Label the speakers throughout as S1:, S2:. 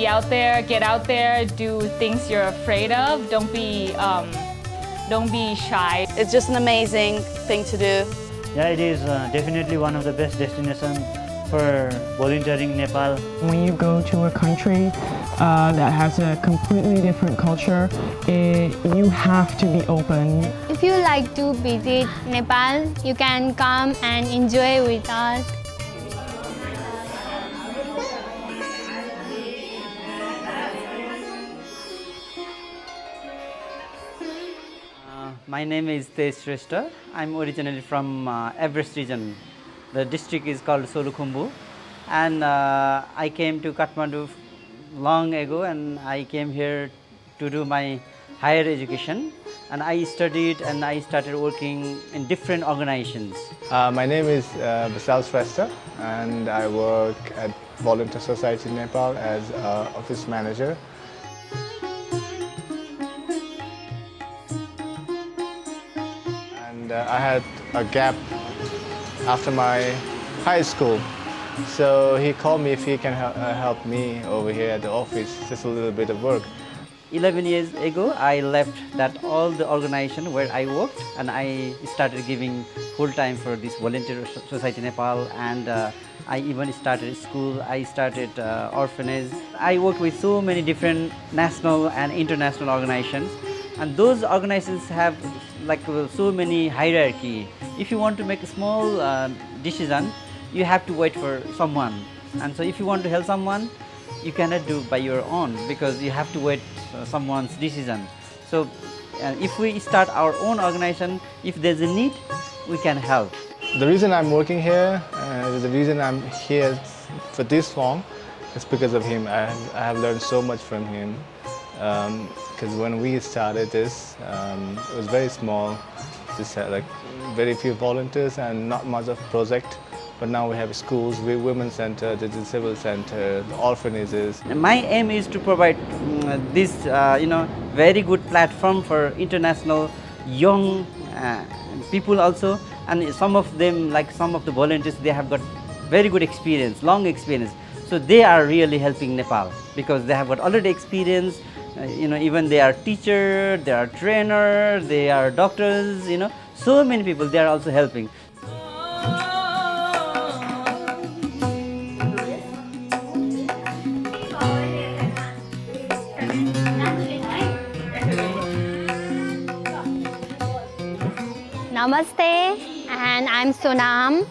S1: be out there, get out there, do things you're afraid of. Don't be shy.
S2: It's just an amazing thing to do.
S3: Yeah, it is definitely one of the best destinations for volunteering in Nepal.
S4: When you go to a country that has a completely different culture, you have to be open.
S5: If you like to visit Nepal, you can come and enjoy with us.
S6: My name is Rooster. I'm originally from Everest region. The district is called Solukhumbu, and I came to Kathmandu long ago, and I came here to do my higher education, and I studied and I started working in different organizations.
S7: My name is Rooster, and I work at Volunteer Society Nepal as office manager. And I had a gap after my high school, so he called me if he can help me over here at the office, just a little bit of work.
S6: 11 years ago, I left that all the organization where I worked, and I started giving full time for this Volunteer Society Nepal, and I even started school. I started orphanage. I worked with so many different national and international organizations, and those organizations have like so many hierarchy. If you want to make a small decision, you have to wait for someone, and so if you want to help someone, you cannot do by your own because you have to wait someone's decision. So if we start our own organization, if there's a need, we can help.
S7: The reason I'm working here, the reason I'm here for this long, is because of him. I have learned so much from him. Because when we started this, it was very small, just had like very few volunteers and not much of project. But now we have schools, women's center, the disabled center, the orphanages.
S6: My aim is to provide this, very good platform for international young people also, and some of them, like some of the volunteers, they have got very good experience, long experience. So they are really helping Nepal because they have got already experience. Even they are teacher, they are trainer, they are doctors. So many people they are also helping.
S5: Namaste, and I'm Sonam,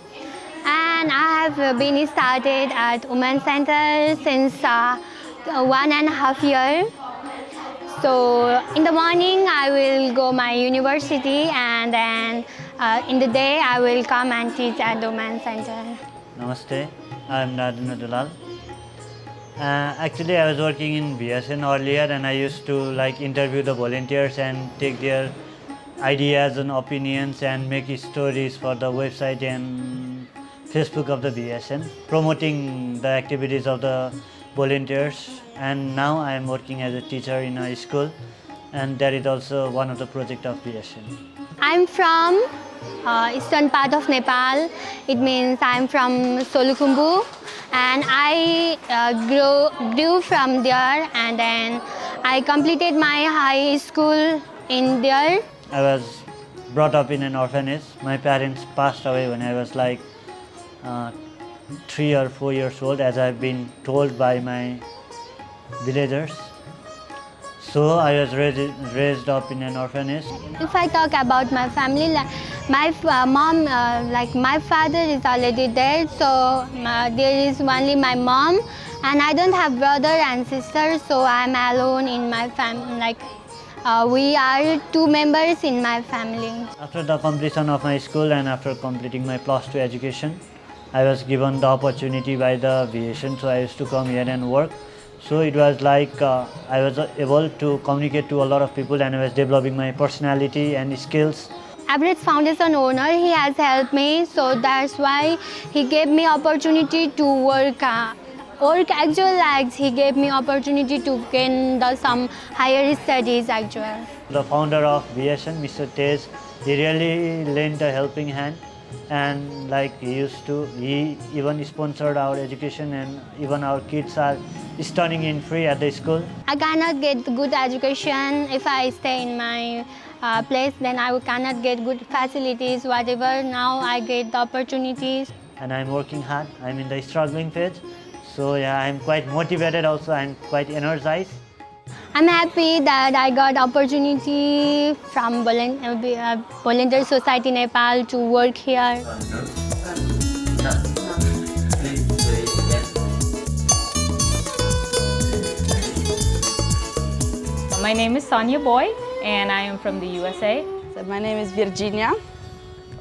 S5: and I have been started at Women's Center since 1.5 years. So in the morning I will go my university, and then in the day I will come and teach at the Women's Center.
S3: Namaste, I'm Nadina Dalal. Actually, I was working in BSN earlier, and I used to interview the volunteers and take their ideas and opinions and make stories for the website and Facebook of the BSN, promoting the activities of the volunteers. And now I am working as a teacher in a school, and that is also one of the projects of BSN.
S5: I'm from eastern part of Nepal. It means I'm from Solukhumbu, and I grew from there, and then I completed my high school in there.
S3: I was brought up in an orphanage. My parents passed away when I was 3 or 4 years old, as I've been told by my villagers. So I was raised up in an orphanage.
S5: If I talk about my family, my mom, my father is already dead, so there is only my mom, and I don't have brother and sister, so I'm alone in my family. We are 2 members in my family.
S3: After the completion of my school and after completing my +2 education, I was given the opportunity by the VSN, so I used to come here and work. So it was I was able to communicate to a lot of people, and I was developing my personality and skills.
S5: Everett Foundation owner, he has helped me, so that's why he gave me opportunity to work. He gave me opportunity to gain some higher studies actually.
S3: The founder of VSN, Mr. Tej, he really lent a helping hand and like he even sponsored our education, and even our kids are studying in free at the school.
S5: I cannot get good education if I stay in my place, then I cannot get good facilities, whatever. Now I get the opportunities.
S3: And I'm working hard. I'm in the struggling phase. So yeah, I'm quite motivated also. I'm quite energized.
S5: I'm happy that I got opportunity from Volunteer Society Nepal to work here.
S1: My name is Sonia Boy, and I am from the USA.
S2: So my name is Virginia,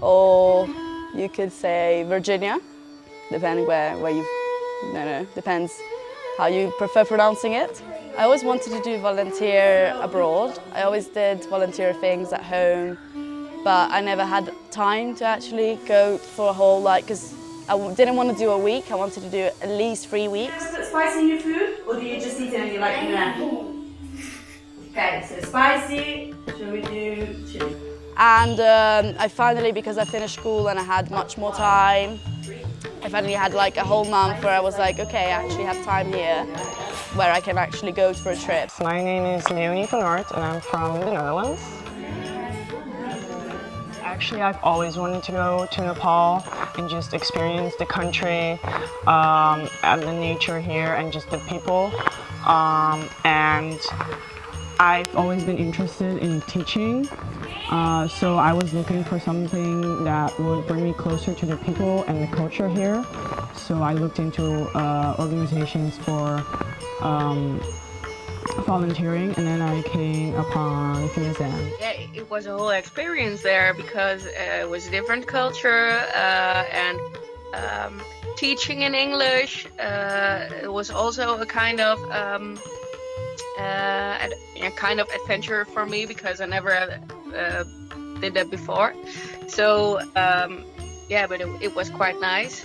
S2: or you could say Virginia, depending where you, depends how you prefer pronouncing it. I always wanted to do volunteer abroad. I always did volunteer things at home, but I never had time to actually go for a whole, because I didn't want to do a week. I wanted to do at least 3 weeks.
S8: Do you put spice in your food, or do you just eat it and you like Okay, so spicy, shall we do chili?
S2: And I finally, because I finished school and I had much more time, I finally had like a whole month where I was like, okay, I actually have time here where I can actually go for a trip.
S4: My name is Leonie van Aert and I'm from the Netherlands. Actually, I've always wanted to go to Nepal and just experience the country and the nature here and just the people. And I've always been interested in teaching, so I was looking for something that would bring me closer to the people and the culture here. So I looked into organizations for volunteering, and then I came upon VSN.
S9: Yeah, it was a whole experience there because it was a different culture and teaching in English. It was also a kind of adventure for me because I never did that before. So yeah, but it was quite nice.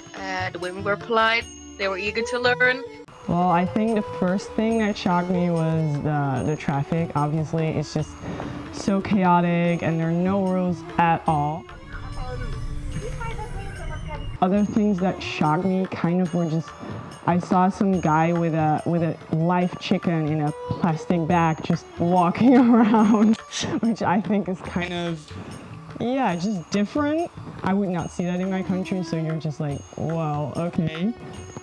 S9: The women were polite. They were eager to learn.
S4: Well, I think the first thing that shocked me was the traffic. Obviously, it's just so chaotic and there are no rules at all. Other things that shocked me kind of were just, I saw some guy with a live chicken in a plastic bag just walking around, which I think is kind of, yeah, just different. I would not see that in my country, so you're just like, wow, okay.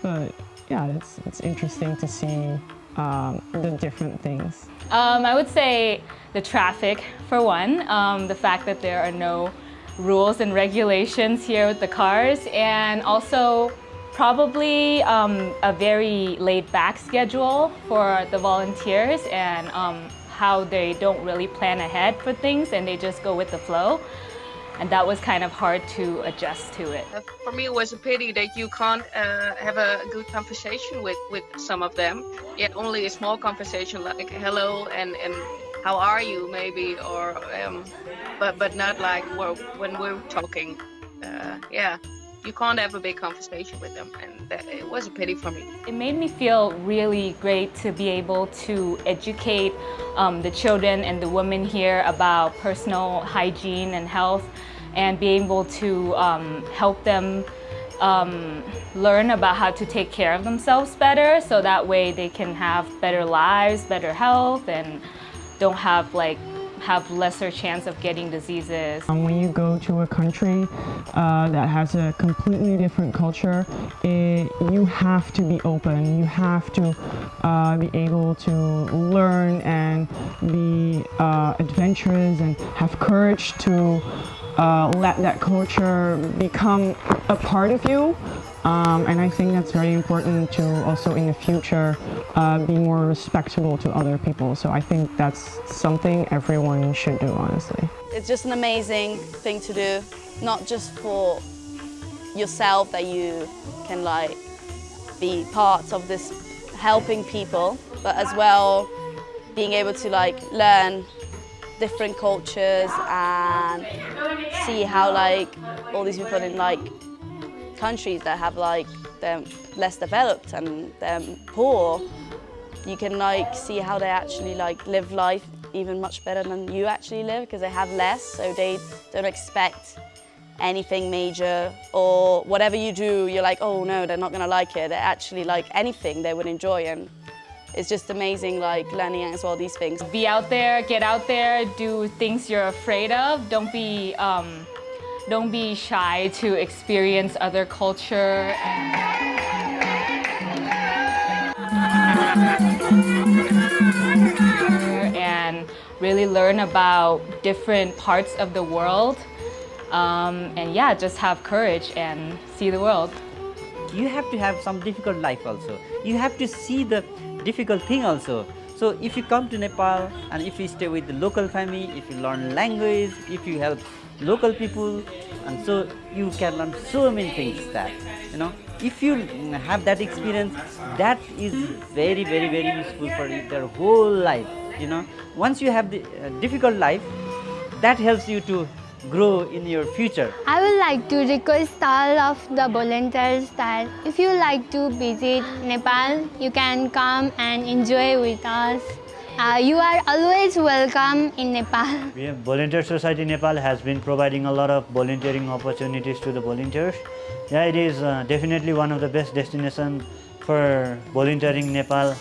S4: But yeah, it's interesting to see the different things.
S1: I would say the traffic, for one, the fact that there are no rules and regulations here with the cars, and also probably a very laid-back schedule for the volunteers, and how they don't really plan ahead for things and they just go with the flow. And that was kind of hard to adjust to it.
S9: For me, it was a pity that you can't have a good conversation with some of them. Yet only a small conversation like hello and how are you maybe, or but not like when we're talking. Yeah, you can't have a big conversation with them, and it was a pity for me.
S1: It made me feel really great to be able to educate the children and the women here about personal hygiene and health, and be able to help them learn about how to take care of themselves better, so that way they can have better lives, better health, and don't have lesser chance of getting diseases.
S4: When you go to a country that has a completely different culture, you have to be open. You have to be able to learn and be adventurous and have courage to let that culture become a part of you. And I think that's very important to also in the future be more respectable to other people. So I think that's something everyone should do, honestly.
S2: It's just an amazing thing to do, not just for yourself that you can like be part of this helping people, but as well being able to like learn different cultures and see how like all these people in like countries that have like they're less developed and they're poor, you can like see how they actually like live life even much better than you actually live, because they have less, so they don't expect anything major, or whatever you do, you're like, oh no, they're not gonna like it. They actually like anything they would enjoy, and it's just amazing, like learning as well these things.
S1: Be out there, get out there, do things you're afraid of. Don't be shy to experience other culture. And really learn about different parts of the world. And yeah, just have courage and see the world.
S6: You have to have some difficult life also. You have to see the difficult thing also. So if you come to Nepal and if you stay with the local family, if you learn language, if you help local people, and so you can learn so many things that, you know, if you have that experience, that is very, very, very useful for their whole life, you know. Once you have the difficult life, that helps you to grow in your future.
S5: I would like to request all of the volunteers that if you like to visit Nepal, you can come and enjoy with us. You are always welcome in Nepal.
S3: Volunteer Society Nepal has been providing a lot of volunteering opportunities to the volunteers. Yeah, it is definitely one of the best destinations for volunteering in Nepal.